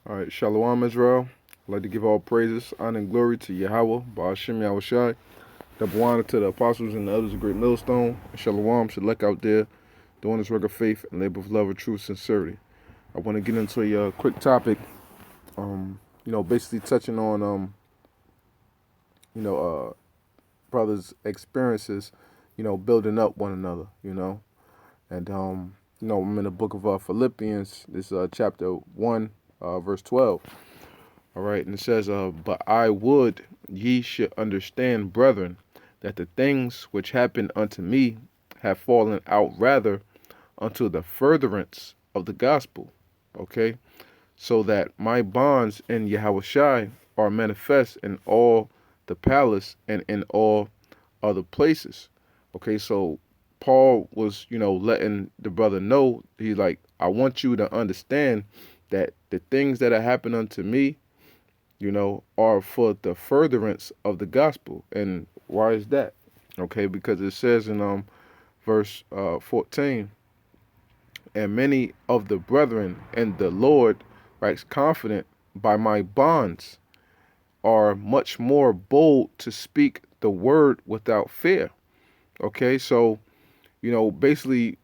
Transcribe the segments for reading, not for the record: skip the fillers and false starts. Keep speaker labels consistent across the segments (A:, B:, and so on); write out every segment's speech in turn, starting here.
A: All right, Shalom Israel. I'd like to give all praises, honor, and glory to Yahweh, Ba'ashim Yahushai. Double honor to the apostles and the elders of Great Millstone. Shalom, Shalek out there, doing this work of faith and labor of love, of truth, sincerity. I want to get into a quick topic, basically touching on, brothers' experiences, building up one another, And, I'm in the book of Philippians, this chapter 1, verse 12. All right, and it says, but I would ye should understand, brethren, that the things which happened unto me have fallen out rather unto the furtherance of the gospel. Okay, so that my bonds in Yahushai are manifest in all the palace and in all other places. Okay, so Paul was, letting the brother know, he's like, I want you to understand that the things that are happening unto me, are for the furtherance of the gospel. And why is that? Okay, because it says in verse 14, and many of the brethren in the Lord, right, confident by my bonds, are much more bold to speak the word without fear. Okay, so, basically,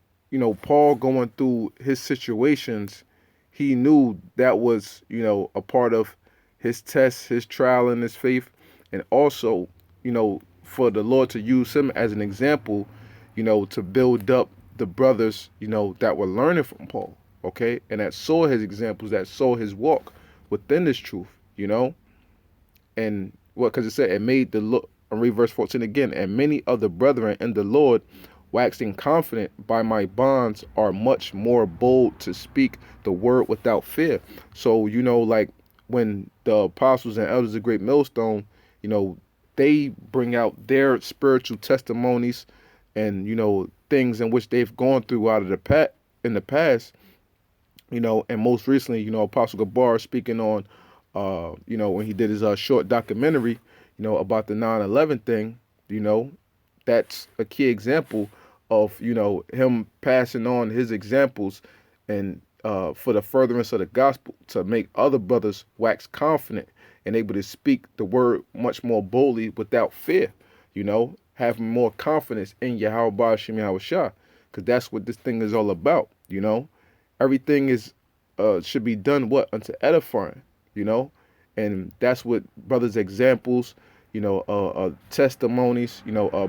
A: Paul going through his situations, he knew that was, a part of his test, his trial in his faith, and also, for the Lord to use him as an example, to build up the brothers, that were learning from Paul, okay, and that saw his examples, that saw his walk within this truth, and what, because it said, it made the look, and read verse 14 again, and many of the brethren in the Lord, waxing confident by my bonds, are much more bold to speak the word without fear. So, like when the apostles and elders of Great Millstone, they bring out their spiritual testimonies and, things in which they've gone through out of in the past, and most recently, Apostle Gabar speaking on, when he did his short documentary, about the 9/11 thing, that's a key example of, him passing on his examples and for the furtherance of the gospel to make other brothers wax confident and able to speak the word much more boldly without fear, having more confidence in Yahweh Ba'ashim Yahushua, because that's what this thing is all about, Everything is should be done what unto edifying, and that's what brothers' examples, testimonies,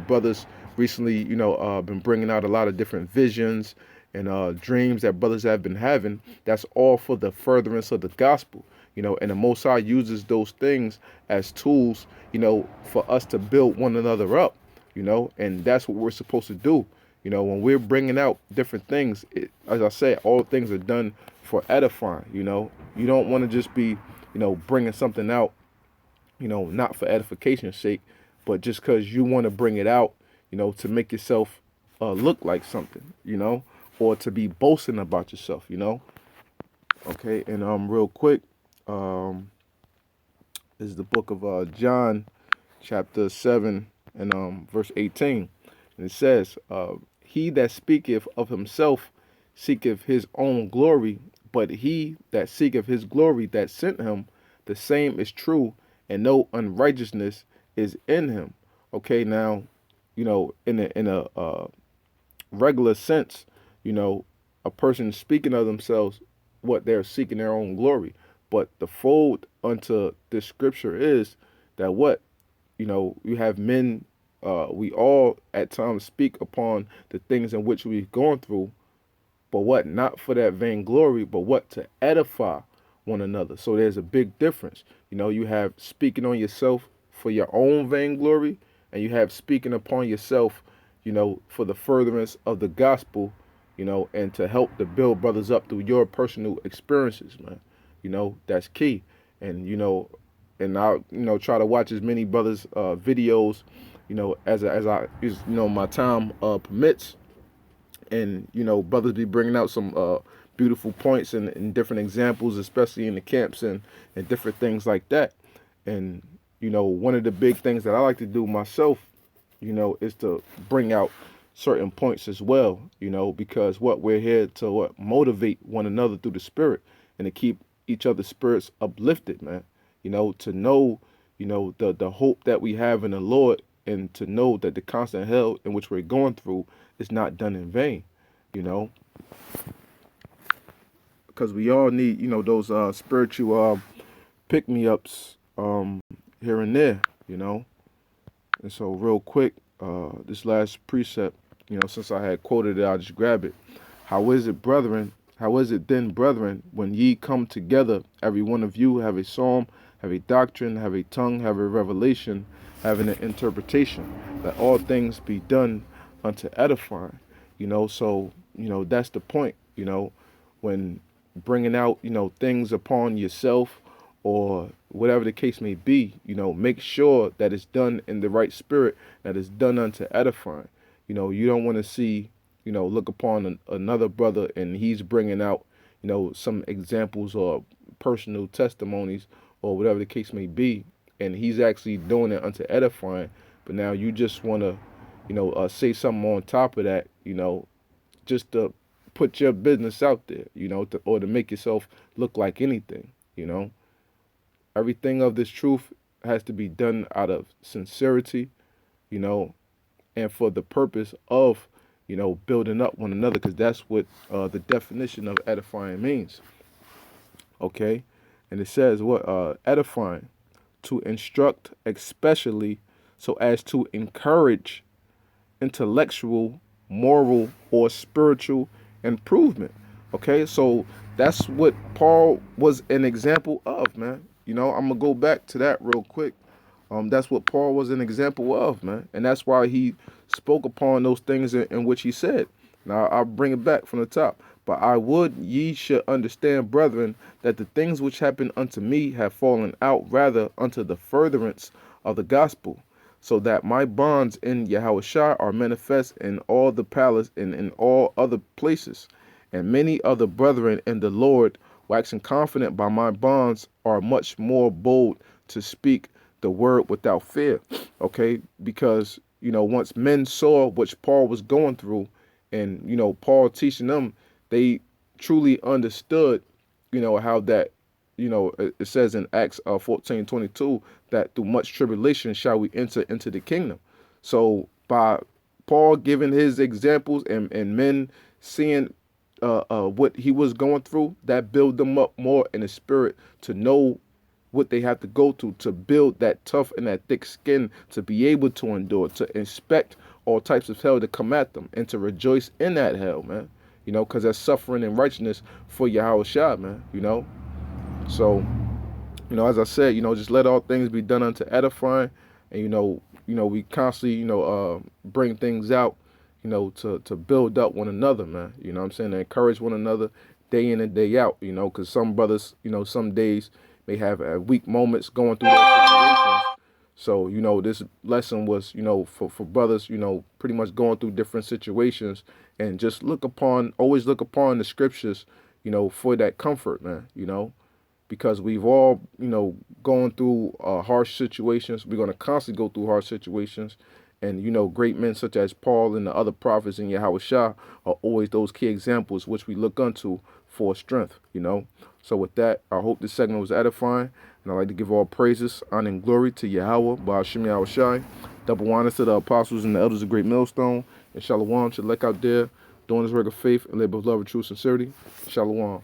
A: brothers recently, been bringing out a lot of different visions and dreams that brothers have been having. That's all for the furtherance of the gospel, and the Most High uses those things as tools, for us to build one another up, and that's what we're supposed to do. When we're bringing out different things, as I say, all things are done for edifying. You don't want to just be, bringing something out, not for edification's sake, but just because you want to bring it out, to make yourself look like something, or to be boasting about yourself, Okay, and real quick, is the book of John, chapter 7 and verse 18, and it says, "He that speaketh of himself seeketh his own glory, but he that seeketh his glory that sent him, the same is true, and no unrighteousness is in him." Okay, now, in a regular sense, a person speaking of themselves, what they're seeking their own glory. But the fold unto this scripture is that what, you have men, we all at times speak upon the things in which we've gone through, but what, not for that vainglory, but what, to edify one another. So there's a big difference. You have speaking on yourself for your own vainglory, and you have speaking upon yourself, for the furtherance of the gospel, and to help to build brothers up through your personal experiences, man. That's key. And, and I, try to watch as many brothers' videos, as my time permits. And, brothers be bringing out some beautiful points and different examples, especially in the camps and different things like that. And, one of the big things that I like to do myself, is to bring out certain points as well, because what we're here to motivate one another through the spirit and to keep each other's spirits uplifted, man. To know, the hope that we have in the Lord, and to know that the constant hell in which we're going through is not done in vain, you know, because we all need, those spiritual pick me ups here and there, you know. And so, real quick, this last precept, since I had quoted it, I'll just grab it. How is it, brethren? How is it then, brethren, when ye come together, every one of you have a psalm, have a doctrine, have a tongue, have a revelation, having an interpretation, that all things be done unto edifying. So, that's the point, when bringing out, things upon yourself or whatever the case may be, make sure that it's done in the right spirit, that it's done unto edifying. You don't want to see, look upon another brother and he's bringing out, some examples or personal testimonies or whatever the case may be, and he's actually doing it unto edifying. But now you just want to, say something on top of that, just to put your business out there, or to make yourself look like anything. Everything of this truth has to be done out of sincerity, and for the purpose of, building up one another, because that's what the definition of edifying means. Okay? And it says what? Edifying, to instruct, especially so as to encourage intellectual, moral, or spiritual improvement. Okay? So that's what Paul was an example of, man. I'm going to go back to that real quick. That's what Paul was an example of, man. And that's why he spoke upon those things in which he said. Now, I'll bring it back from the top. But I would ye should understand, brethren, that the things which happened unto me have fallen out rather unto the furtherance of the gospel, so that my bonds in Yahushua are manifest in all the palace and in all other places. And many other brethren in the Lord, waxing confident by my bonds, are much more bold to speak the word without fear. Okay? Because, once men saw what Paul was going through, and, Paul teaching them, they truly understood, how that, it says in Acts 14:22, that through much tribulation shall we enter into the kingdom. So by Paul giving his examples and men seeing what he was going through, that build them up more in the spirit to know what they have to go through, to build that tough and that thick skin, to be able to endure, to expect all types of hell to come at them, and to rejoice in that hell, man. Because that's suffering and righteousness for Yahushua, man. So, as I said, just let all things be done unto edifying, and we constantly, bring things out, to build up one another, man. What I'm saying? To encourage one another day in and day out, because some brothers, some days may have weak moments going through those situations. So, this lesson was, for brothers, pretty much going through different situations, and just always look upon the scriptures, for that comfort, man, because we've all, gone through harsh situations. We're going to constantly go through harsh situations. And, great men such as Paul and the other prophets in Yahushua are always those key examples which we look unto for strength, So with that, I hope this segment was edifying. And I'd like to give all praises, honor, and glory to Yahweh, Ba'ashim Yahushai. Double honors to the apostles and the elders of Great Millstone. And Shalom to Lek out there doing this work of faith and labor of love and true sincerity. Shalom.